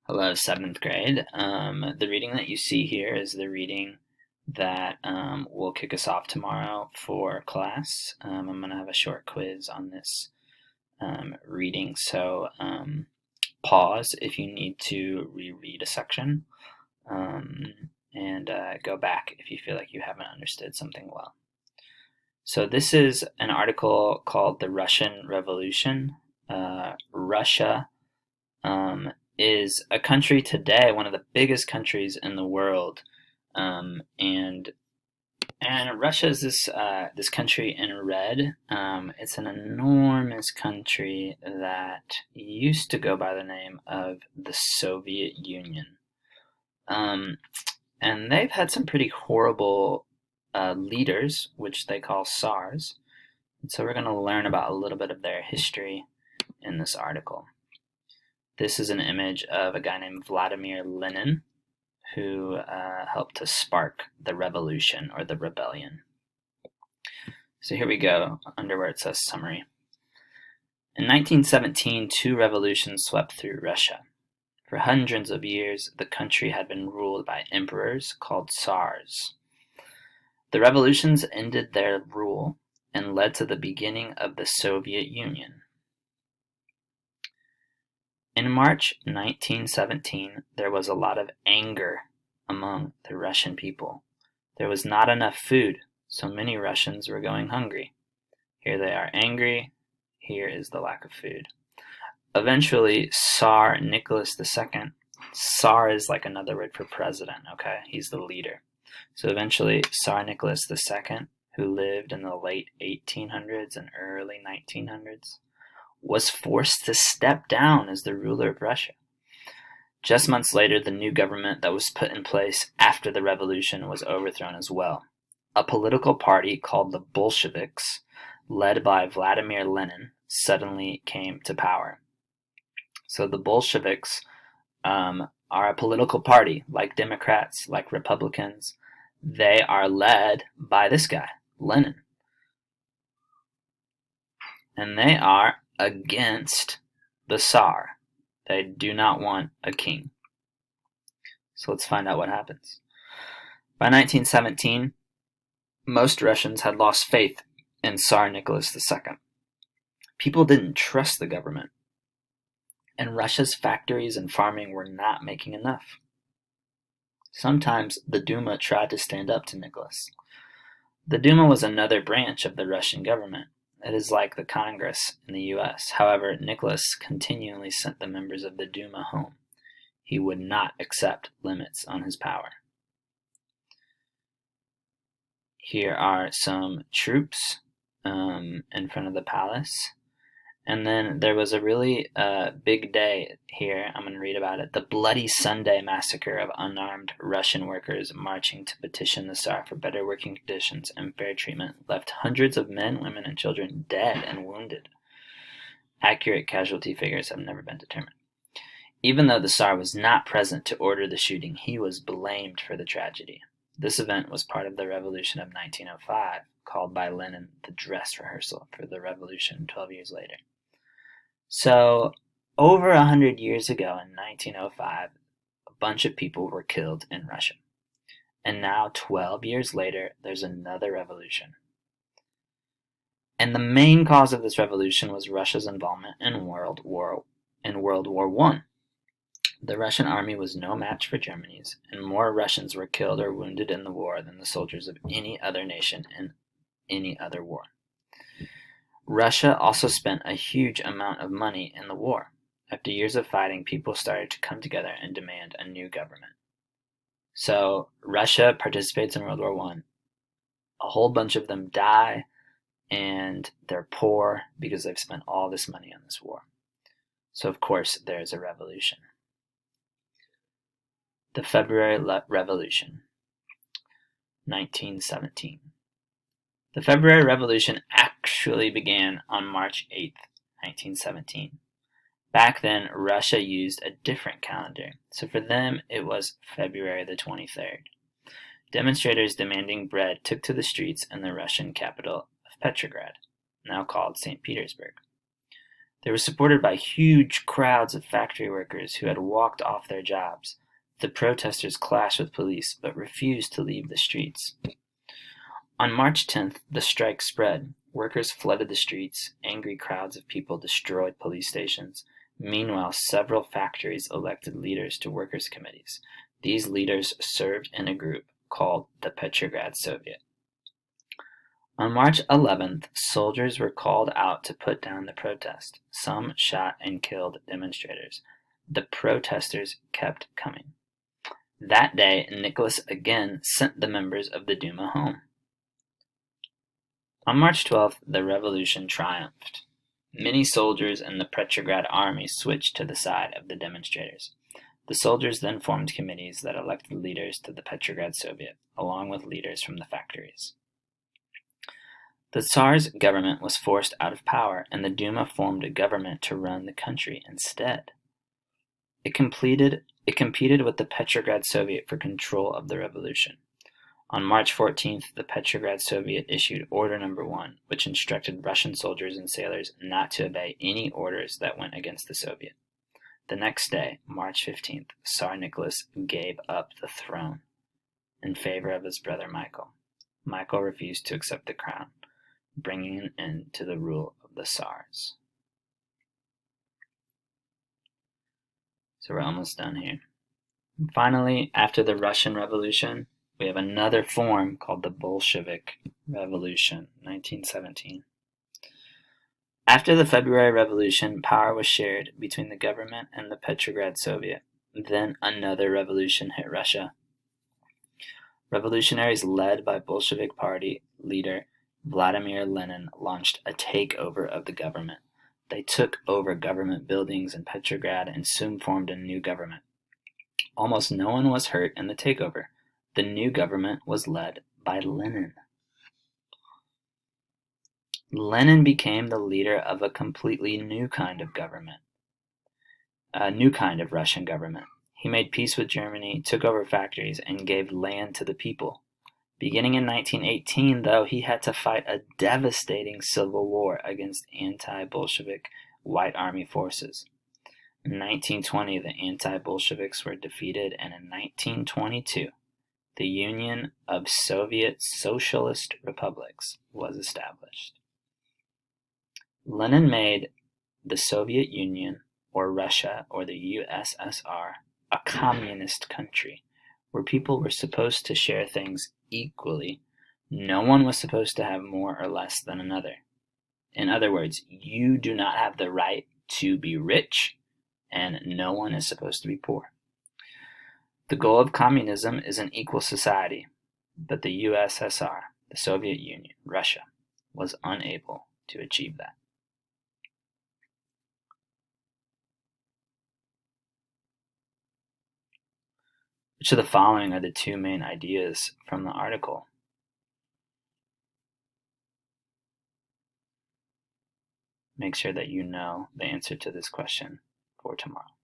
Hello, seventh grade. The reading that you see here is the reading that will kick us off tomorrow for class. I'm going to have a short quiz on this reading, so pause if you need to reread a section and go back if you feel like you haven't understood something well. So, this is an article called The Russian Revolution. Russia is a country today, one of the biggest countries in the world, and Russia is this country in red. It's an enormous country that used to go by the name of the Soviet Union, um, and they've had some pretty horrible leaders, which they call Tsars. And so we're going to learn about a little bit of their history in this article. This is an image of a guy named Vladimir Lenin, who helped to spark the revolution or the rebellion. So here we go, under where it says summary. In 1917, two revolutions swept through Russia. For hundreds of years, the country had been ruled by emperors called Tsars. The revolutions ended their rule and led to the beginning of the Soviet Union. In March 1917, there was a lot of anger among the Russian people. There was not enough food, so many Russians were going hungry. Here they are angry, here is the lack of food. Eventually, Tsar Nicholas II, Tsar is like another word for president, okay? He's the leader. So eventually, Tsar Nicholas II, who lived in the late 1800s and early 1900s, was forced to step down as the ruler of Russia. Just months later, the new government that was put in place after the revolution was overthrown as well. A political party called the Bolsheviks, led by Vladimir Lenin, suddenly came to power. So the Bolsheviks are a political party, like Democrats, like Republicans. They are led by this guy, Lenin. And they are against the Tsar. They do not want a king. So let's find out what happens. By 1917, most Russians had lost faith in Tsar Nicholas II. People didn't trust the government, and Russia's factories and farming were not making enough. Sometimes the Duma tried to stand up to Nicholas. The Duma was another branch of the Russian government. It is like the Congress in the US. However, Nicholas continually sent the members of the Duma home. He would not accept limits on his power. Here are some troops in front of the palace. And then there was a really big day here. I'm going to read about it. The Bloody Sunday massacre of unarmed Russian workers marching to petition the Tsar for better working conditions and fair treatment left hundreds of men, women, and children dead and wounded. Accurate casualty figures have never been determined. Even though the Tsar was not present to order the shooting, he was blamed for the tragedy. This event was part of the Revolution of 1905, called by Lenin the dress rehearsal for the revolution 12 years later. So, over 100 years ago in 1905, a bunch of people were killed in Russia. And now, 12 years later, there's another revolution. And the main cause of this revolution was Russia's involvement in World War I. The Russian army was no match for Germany's, and more Russians were killed or wounded in the war than the soldiers of any other nation in any other war. Russia also spent a huge amount of money in the war. After years of fighting, people started to come together and demand a new government. So Russia participates in World War I. A whole bunch of them die, and they're poor because they've spent all this money on this war. So of course there's a revolution. The February Revolution, 1917. The February Revolution actually began on March 8, 1917. Back then, Russia used a different calendar, so for them it was February the 23rd. Demonstrators demanding bread took to the streets in the Russian capital of Petrograd, now called St. Petersburg. They were supported by huge crowds of factory workers who had walked off their jobs. The protesters clashed with police but refused to leave the streets. On March 10th, the strike spread. Workers flooded the streets. Angry crowds of people destroyed police stations. Meanwhile, several factories elected leaders to workers' committees. These leaders served in a group called the Petrograd Soviet. On March 11th, soldiers were called out to put down the protest. Some shot and killed demonstrators. The protesters kept coming. That day, Nicholas again sent the members of the Duma home. On March 12th, the revolution triumphed. Many soldiers in the Petrograd army switched to the side of the demonstrators. The soldiers then formed committees that elected leaders to the Petrograd Soviet, along with leaders from the factories. The Tsar's government was forced out of power, and the Duma formed a government to run the country instead. It competed with the Petrograd Soviet for control of the revolution. On March 14th, the Petrograd Soviet issued Order No. 1, which instructed Russian soldiers and sailors not to obey any orders that went against the Soviet. The next day, March 15th, Tsar Nicholas gave up the throne in favor of his brother Michael. Michael refused to accept the crown, bringing an end to the rule of the Tsars. So we're almost done here. And finally, after the Russian Revolution, we have another form called the Bolshevik Revolution, 1917. After the February Revolution, power was shared between the government and the Petrograd Soviet. Then another revolution hit Russia. Revolutionaries led by Bolshevik Party leader Vladimir Lenin launched a takeover of the government. They took over government buildings in Petrograd and soon formed a new government. Almost no one was hurt in the takeover. The new government was led by Lenin. Lenin became the leader of a completely new kind of government, a new kind of Russian government. He made peace with Germany, took over factories, and gave land to the people. Beginning in 1918, though, he had to fight a devastating civil war against anti-Bolshevik White Army forces. In 1920, the anti-Bolsheviks were defeated, and in 1922, the Union of Soviet Socialist Republics was established. Lenin made the Soviet Union, or Russia, or the USSR, a communist country where people were supposed to share things equally. No one was supposed to have more or less than another. In other words, you do not have the right to be rich, and no one is supposed to be poor. The goal of communism is an equal society, but the USSR, the Soviet Union, Russia, was unable to achieve that. Which of the following are the two main ideas from the article? Make sure that you know the answer to this question for tomorrow.